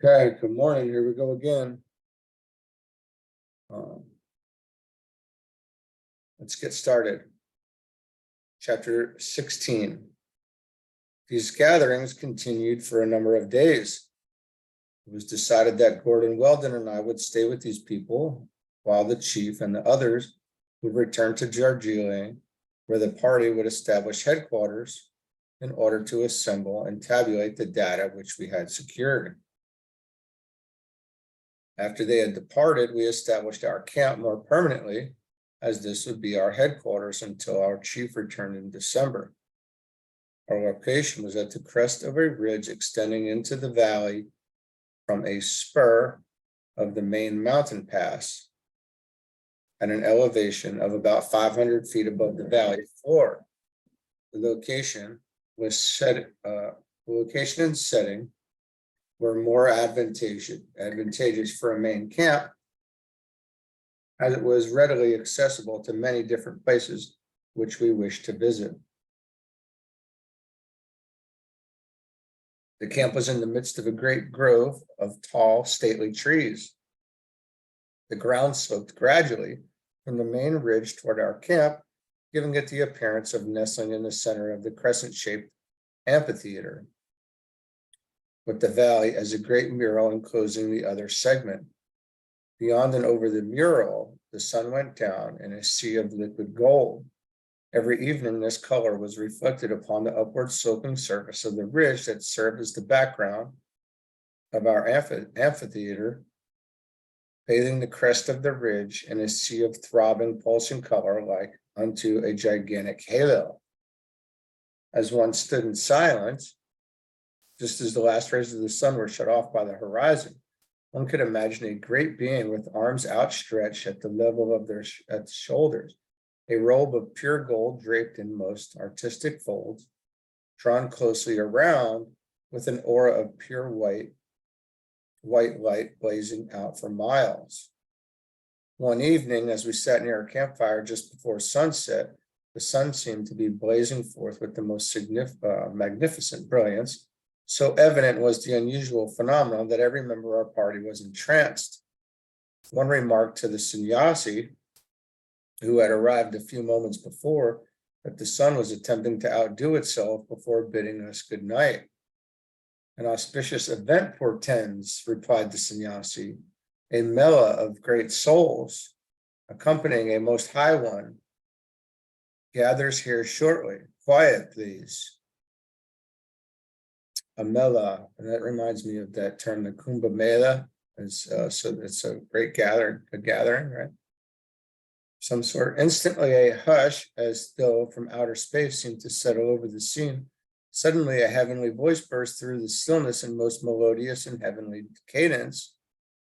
Okay, good morning. Here we go again. Um, let's get started. Chapter 16. These gatherings continued for a number of days. It was decided that Gordon Weldon and I would stay with these people while the chief and the others would return to Darjeeling, where the party would establish headquarters in order to assemble and tabulate the data which we had secured. After they had departed, we established our camp more permanently, as this would be our headquarters until our chief returned in December. Our location was at the crest of a ridge extending into the valley from a spur of the main mountain pass at an elevation of about 500 feet above the valley floor. The location and setting were more advantageous for a main camp, as it was readily accessible to many different places which we wished to visit. The camp was in the midst of a great grove of tall, stately trees. The ground sloped gradually from the main ridge toward our camp, giving it the appearance of nestling in the center of the crescent-shaped amphitheater, with the valley as a great mural enclosing the other segment. Beyond and over the mural, the sun went down in a sea of liquid gold. Every evening, this color was reflected upon the upward sloping surface of the ridge that served as the background of our amphitheater, bathing the crest of the ridge in a sea of throbbing, pulsing color like unto a gigantic halo. As one stood in silence, just as the last rays of the sun were shut off by the horizon, one could imagine a great being with arms outstretched at the level of their shoulders, a robe of pure gold draped in most artistic folds, drawn closely around with an aura of pure white light blazing out for miles. One evening, as we sat near a campfire just before sunset, the sun seemed to be blazing forth with the most magnificent brilliance. So evident was the unusual phenomenon that every member of our party was entranced. One remarked to the sannyasi, who had arrived a few moments before, that the sun was attempting to outdo itself before bidding us good night. An auspicious event portends, replied the sannyasi, a mela of great souls, accompanying a most high one, gathers here shortly. Quiet, please. A mela, and that reminds me of that term, the Kumbh Mela. So it's a great gathering, right? Some sort. Instantly, a hush, as though from outer space, seemed to settle over the scene. Suddenly, a heavenly voice burst through the stillness in most melodious and heavenly cadence.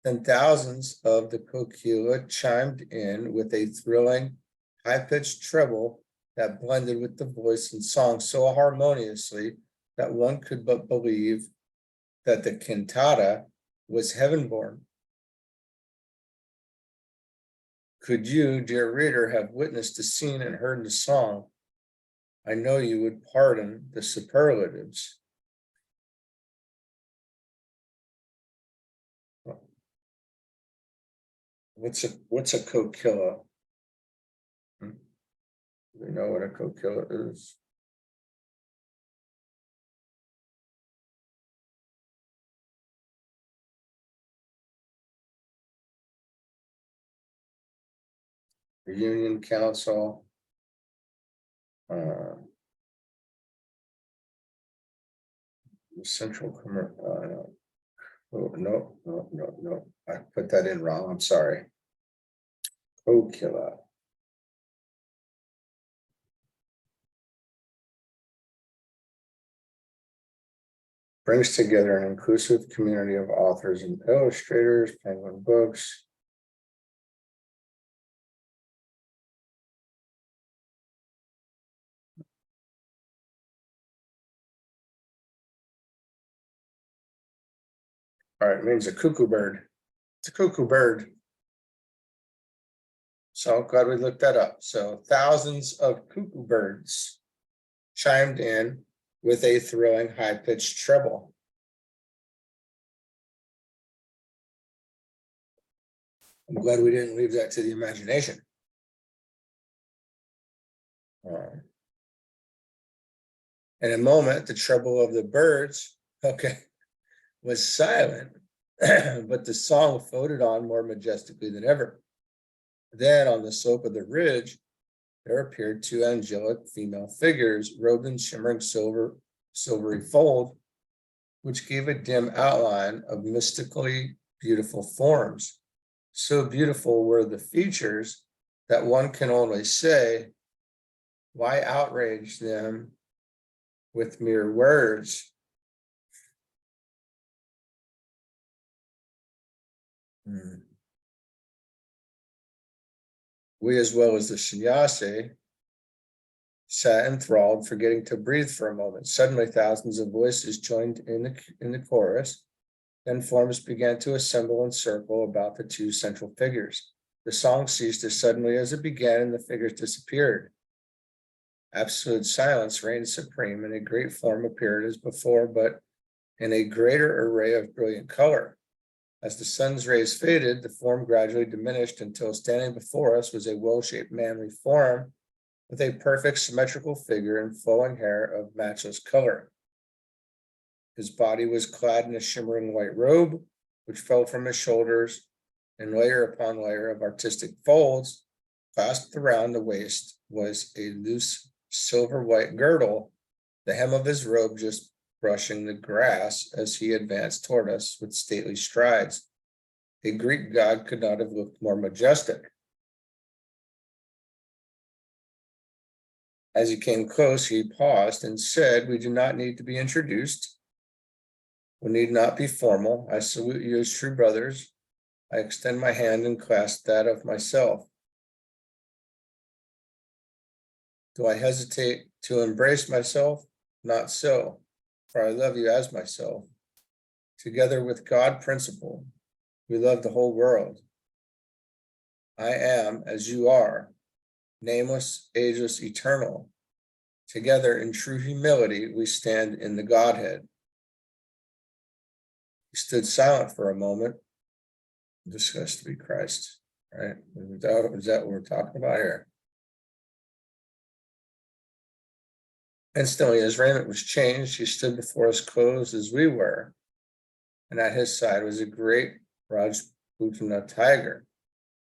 Then thousands of the kokila chimed in with a thrilling, high-pitched treble that blended with the voice and song so harmoniously that one could but believe that the cantata was heaven-born. Could you, dear reader, have witnessed the scene and heard the song, I know you would pardon the superlatives. What's a kokila? Do we know what a kokila is? The Union Council. Central Commercial. No. I put that in wrong. I'm sorry. Kokila. Brings together an inclusive community of authors and illustrators, Penguin Books. All right, it means a cuckoo bird. It's a cuckoo bird. So glad we looked that up. So thousands of cuckoo birds chimed in with a thrilling high-pitched treble. I'm glad we didn't leave that to the imagination. In a moment, the treble of the birds, was silent, but the song floated on more majestically than ever. Then on the slope of the ridge, there appeared two angelic female figures robed in shimmering silvery fold, which gave a dim outline of mystically beautiful forms. So beautiful were the features that one can only say, why outrage them with mere words? We, as well as the sannyasi, sat enthralled, forgetting to breathe for a moment. Suddenly, thousands of voices joined in the chorus. Then forms began to assemble and circle about the two central figures. The song ceased as suddenly as it began, and the figures disappeared. Absolute silence reigned supreme, and a great form appeared as before, but in a greater array of brilliant color. As the sun's rays faded, the form gradually diminished until standing before us was a well-shaped manly form with a perfect symmetrical figure and flowing hair of matchless color. His body was clad in a shimmering white robe, which fell from his shoulders in layer upon layer of artistic folds. Clasped around the waist was a loose silver white girdle, the hem of his robe just brushing the grass as he advanced toward us with stately strides. A Greek god could not have looked more majestic. As he came close, he paused and said, "We do not need to be introduced. We need not be formal. I salute you as true brothers. I extend my hand and clasp that of myself. Do I hesitate to embrace myself? Not so, for I love you as myself. Together with God principle, we love the whole world. I am as you are, nameless, ageless, eternal. Together in true humility, we stand in the Godhead." He stood silent for a moment, discussed to be Christ, right? Is that what we're talking about here? Instantly, his raiment was changed. He stood before us clothed as we were, and at his side was a great Rajputana tiger.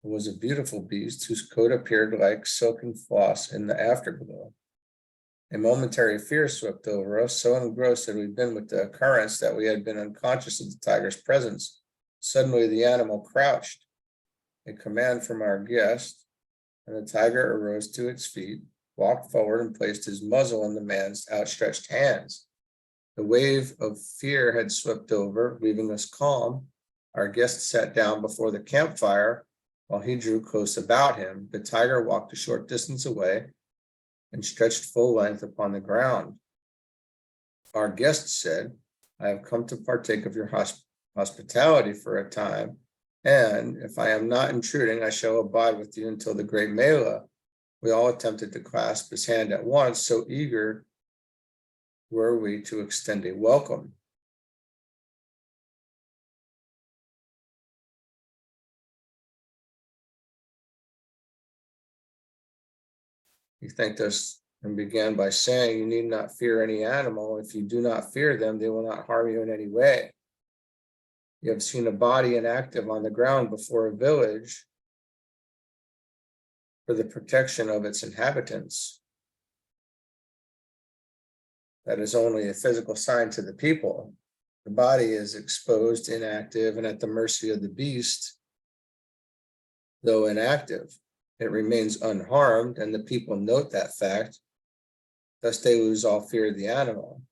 It was a beautiful beast whose coat appeared like silken floss in the afterglow. A momentary fear swept over us. So engrossed had we been with the occurrence that we had been unconscious of the tiger's presence. Suddenly, the animal crouched, a command from our guest, and the tiger arose to its feet, walked forward, and placed his muzzle in the man's outstretched hands. The wave of fear had swept over, leaving us calm. Our guest sat down before the campfire while he drew close about him. The tiger walked a short distance away and stretched full length upon the ground. Our guest said, "I have come to partake of your hospitality for a time, and if I am not intruding, I shall abide with you until the great Mela." We all attempted to clasp his hand at once, so eager were we to extend a welcome. He thanked us and began by saying, "You need not fear any animal. If you do not fear them, they will not harm you in any way. You have seen a body inactive on the ground before a village for the protection of its inhabitants. That is only a physical sign to the people. The body is exposed, inactive, and at the mercy of the beast. Though inactive, it remains unharmed, and the people note that fact. Thus they lose all fear of the animal.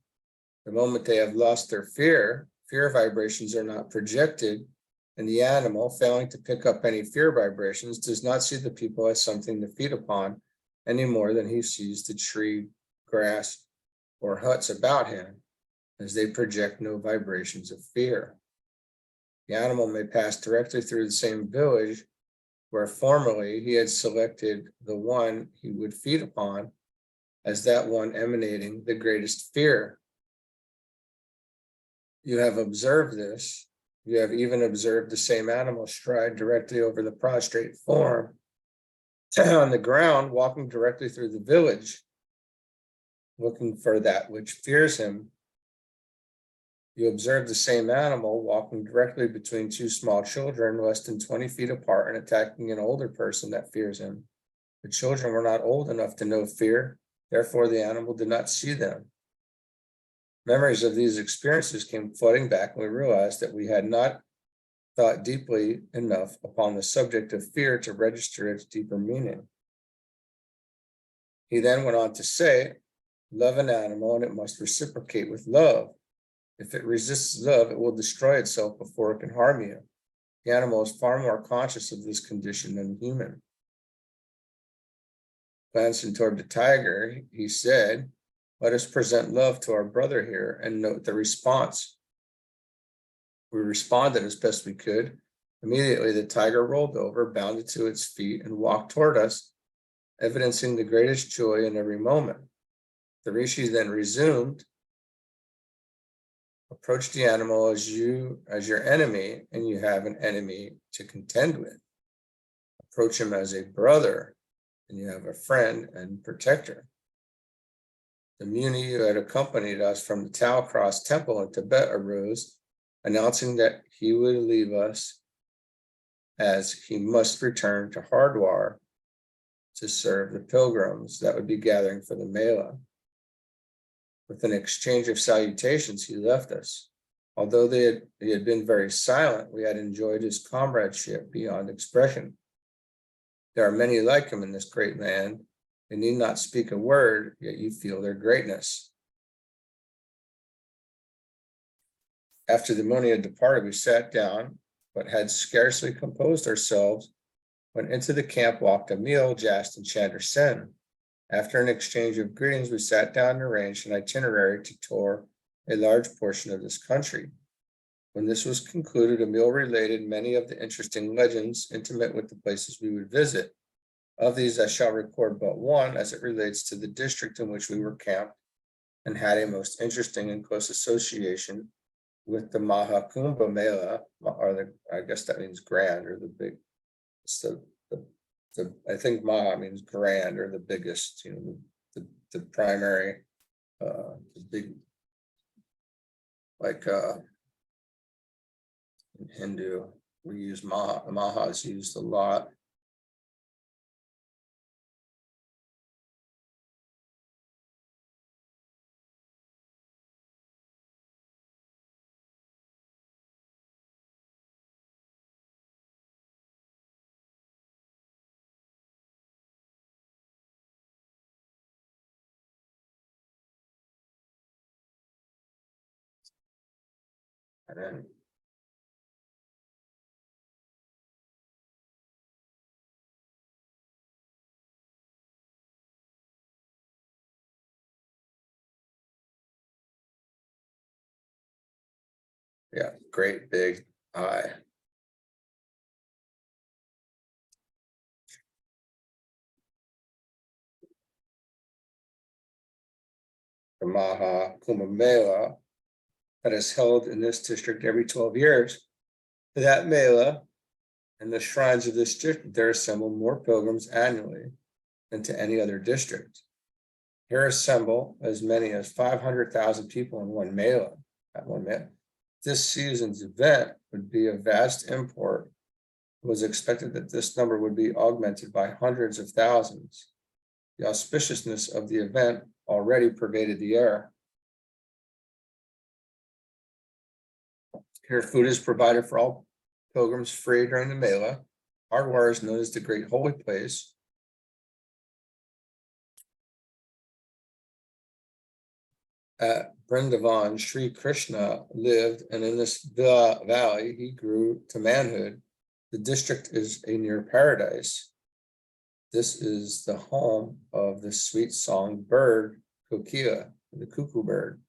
The moment they have lost their fear vibrations are not projected, and the animal, failing to pick up any fear vibrations, does not see the people as something to feed upon any more than he sees the tree, grass, or huts about him, as they project no vibrations of fear. The animal may pass directly through the same village where formerly he had selected the one he would feed upon as that one emanating the greatest fear. You have observed this, You have even observed the same animal stride directly over the prostrate form on the ground, walking directly through the village, looking for that which fears him. You observe the same animal walking directly between two small children less than 20 feet apart and attacking an older person that fears him. The children were not old enough to know fear, therefore the animal did not see them. Memories of these experiences came flooding back, and we realized that we had not thought deeply enough upon the subject of fear to register its deeper meaning. He then went on to say, love an animal and it must reciprocate with love. If it resists love, it will destroy itself before it can harm you. The animal is far more conscious of this condition than the human. Glancing toward the tiger, he said, let us present love to our brother here and note the response. We responded as best we could. Immediately, the tiger rolled over, bounded to its feet, and walked toward us, evidencing the greatest joy in every moment. The rishi then resumed, approach the animal as your enemy, and you have an enemy to contend with. Approach him as a brother, and you have a friend and protector. The Muni who had accompanied us from the Talcross temple in Tibet arose, announcing that he would leave us as he must return to Hardwar to serve the pilgrims that would be gathering for the Mela. With an exchange of salutations, he left us. Although he had been very silent, we had enjoyed his comradeship beyond expression. There are many like him in this great land. They need not speak a word, yet you feel their greatness. After the Muni had departed, we sat down, but had scarcely composed ourselves when into the camp walked Emil, Jast, and Chandra Sen. After an exchange of greetings, we sat down and arranged an itinerary to tour a large portion of this country. When this was concluded, Emil related many of the interesting legends intimate with the places we would visit. Of these, I shall record but one, as it relates to the district in which we were camped and had a most interesting and close association with the Mahakumbha Mela, or I guess that means grand, or the big, it's I think Maha means grand, or the biggest, the primary, the big, like in Hindu, we use Maha. Maha is used a lot. And then yeah, great big eye. The Maha Kumbh Mela that is held in this district every 12 years. For that Mela and the shrines of this district, there assemble more pilgrims annually than to any other district. Here assemble as many as 500,000 people in one Mela. At one Mela. This season's event would be of vast import. It was expected that this number would be augmented by hundreds of thousands. The auspiciousness of the event already pervaded the air. Here, food is provided for all pilgrims free during the Mela. Hardwar is known as the Great Holy Place. At Vrindavan, Sri Krishna lived, and in this valley he grew to manhood. The district is a near paradise. This is the home of the sweet song bird, Kokila, the cuckoo bird.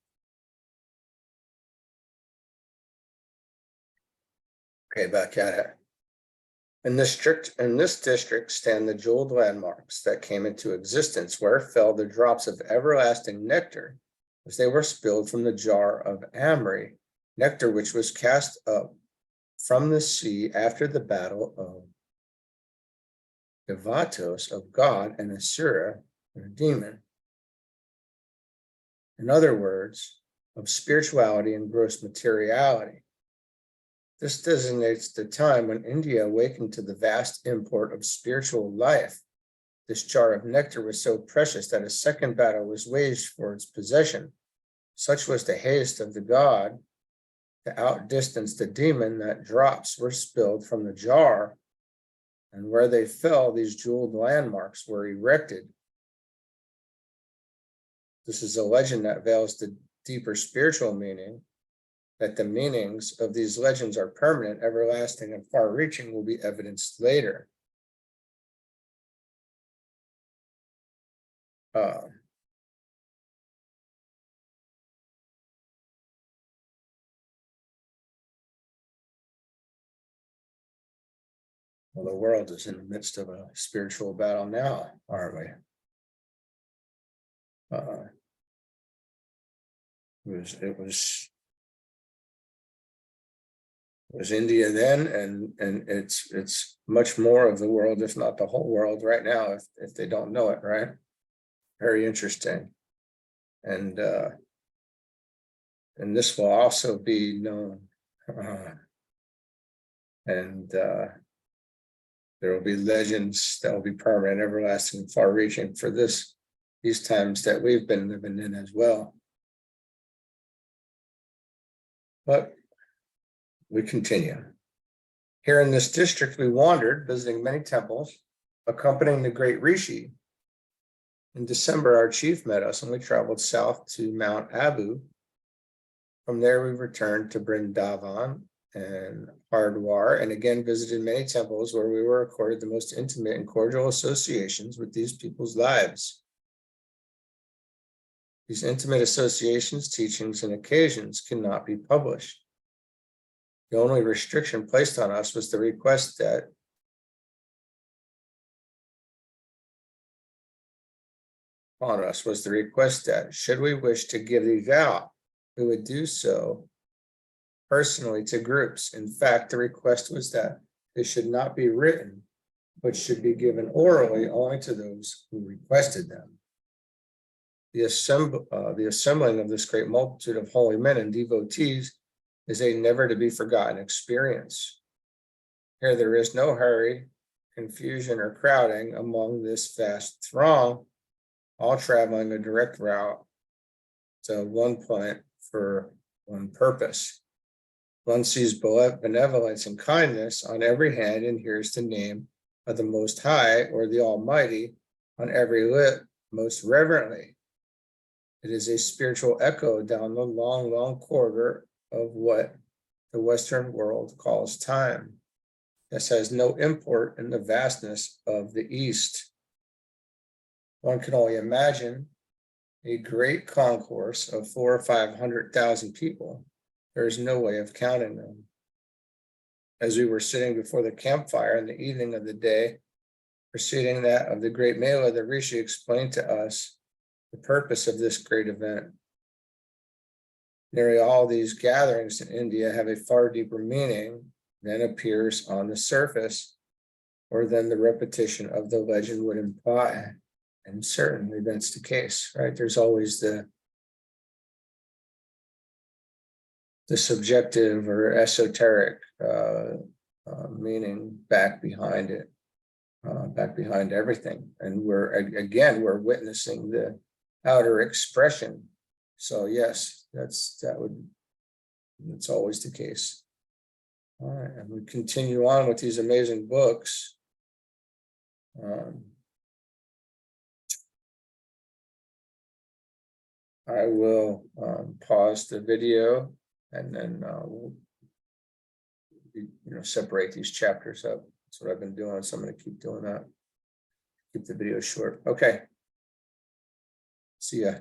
Okay, back at it. In this district stand the jeweled landmarks that came into existence, where fell the drops of everlasting nectar as they were spilled from the jar of Amri, nectar which was cast up from the sea after the battle of Devatos of God and Asura, a demon. In other words, of spirituality and gross materiality. This designates the time when India awakened to the vast import of spiritual life. This jar of nectar was so precious that a second battle was waged for its possession. Such was the haste of the god to outdistance the demon that drops were spilled from the jar, and where they fell, these jeweled landmarks were erected. This is a legend that veils the deeper spiritual meaning, that the meanings of these legends are permanent, everlasting, and far-reaching will be evidenced later. Well, the world is in the midst of a spiritual battle now, aren't we? It was India then, and it's much more of the world, if not the whole world right now, if they don't know it, right? Very interesting. And this will also be known. There will be legends that will be permanent, everlasting, far-reaching for these times that we've been living in as well. But we continue. Here in this district, we wandered, visiting many temples, accompanying the great Rishi. In December, our chief met us and we traveled south to Mount Abu. From there, we returned to Vrindavan and Hardwar, and again visited many temples where we were accorded the most intimate and cordial associations with these people's lives. These intimate associations, teachings, and occasions cannot be published. The only restriction placed on us was the request that should we wish to give these out, we would do so personally to groups. In fact, the request was that they should not be written, but should be given orally only to those who requested them. The assembling of this great multitude of holy men and devotees is a never to be forgotten experience. Here there is no hurry, confusion, or crowding among this vast throng, all traveling a direct route to one point for one purpose. One sees benevolence and kindness on every hand and hears the name of the Most High or the Almighty on every lip most reverently. It is a spiritual echo down the long, long corridor of what the Western world calls time. This has no import in the vastness of the East. One can only imagine a great concourse of 400,000 or 500,000 people. There is no way of counting them. As we were sitting before the campfire in the evening of the day preceding that of the great Mela, the Rishi explained to us the purpose of this great event. Nearly all these gatherings in India have a far deeper meaning than appears on the surface, or than the repetition of the legend would imply. And certainly that's the case, right? There's always the subjective or esoteric meaning back behind it, back behind everything. And we're witnessing the outer expression. So yes, that's always the case. All right, and we continue on with these amazing books. I will pause the video and then we'll separate these chapters up. That's what I've been doing, so I'm going to keep doing that. Keep the video short. Okay. See ya.